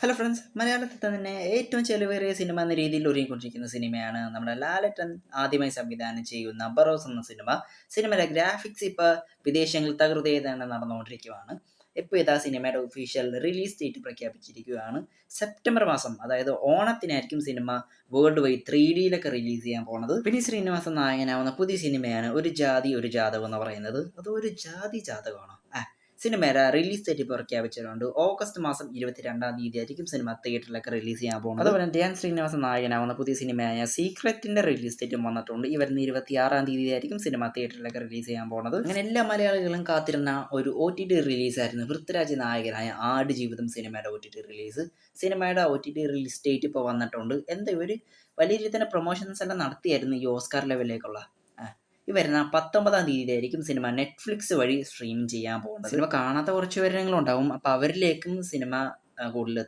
Hello friends, മലയാളത്തിൽ തന്നെ ഏറ്റവും ചെലവേറിയ സിനിമ എന്ന രീതിയിൽ ഒരുങ്ങിക്കൊണ്ടിരിക്കുന്ന സിനിമയാണ് നമ്മുടെ ലാലേട്ടൻ ആദ്യമായി സംവിധാനം ചെയ്യുന്ന ബറോസ് എന്ന സിനിമ. സിനിമയിലെ ഗ്രാഫിക്സ് ഇപ്പോൾ വിദേശങ്ങളിൽ തകൃതിയായി തന്നെ നടന്നുകൊണ്ടിരിക്കുകയാണ്. ഇപ്പോൾ ഇതാ സിനിമയുടെ ഒഫീഷ്യൽ റിലീസ് ഡേറ്റ് പ്രഖ്യാപിച്ചിരിക്കുകയാണ്. സെപ്റ്റംബർ മാസം, അതായത് ഓണത്തിനായിരിക്കും സിനിമ വേൾഡ് വൈഡ് 3Dയിലൊക്കെ റിലീസ് ചെയ്യാൻ പോണത്. വിനീത് ശ്രീനിവാസൻ നായകനാവുന്ന പുതിയ സിനിമയാണ് ഒരു ജാതി ഒരു ജാതകം എന്ന് പറയുന്നത്. അത് ഒരു ജാതി ജാതകമാണോ? സിനിമയുടെ റിലീസ് ഡേറ്റ് പ്രഖ്യാപിച്ചിട്ടുണ്ട്. ഓഗസ്റ്റ് മാസം 22-ാം തീയതി ആയിരിക്കും സിനിമ തിയേറ്ററിലൊക്കെ റിലീസ് ചെയ്യാൻ പോകുന്നത്. അതുപോലെ ധ്യാൻ ശ്രീനിവാസൻ നായകനാവുന്ന പുതിയ സിനിമയായ സീക്രറ്റിന്റെ റിലീസ് ഡേറ്റും വന്നിട്ടുണ്ട്. ഈ വരുന്ന 26-ാം തീയതി ആയിരിക്കും സിനിമ തിയേറ്ററിലൊക്കെ റിലീസ് ചെയ്യാൻ പോകുന്നത്. അങ്ങനെ എല്ലാ മലയാളികളും കാത്തിരുന്ന ഒരു OTT റിലീസായിരുന്നു പൃഥ്വിരാജ് നായകനായ ആടുജീവിതം സിനിമയുടെ OTT റിലീസ്. സിനിമയുടെ OTT റിലീസ് ഡേറ്റ് ഇപ്പോൾ വന്നിട്ടുണ്ട്. എന്താ ഒരു വലിയ രീതിയിൽ തന്നെ പ്രൊമോഷൻസ് എല്ലാം നടത്തിയായിരുന്നു ഈ ഓസ്കാർ ലെവലിലേക്കുള്ള. ഈ വരുന്ന 19-ാം തീയതി ആയിരിക്കും സിനിമ നെറ്റ്ഫ്ലിക്സ് വഴി സ്ട്രീം ചെയ്യാൻ പോകുന്നത്. സിനിമ കാണാത്ത കുറച്ച് പേരെങ്കിലും ഉണ്ടാവും. അപ്പോൾ അവരിലേക്കും സിനിമ കൂടുതൽ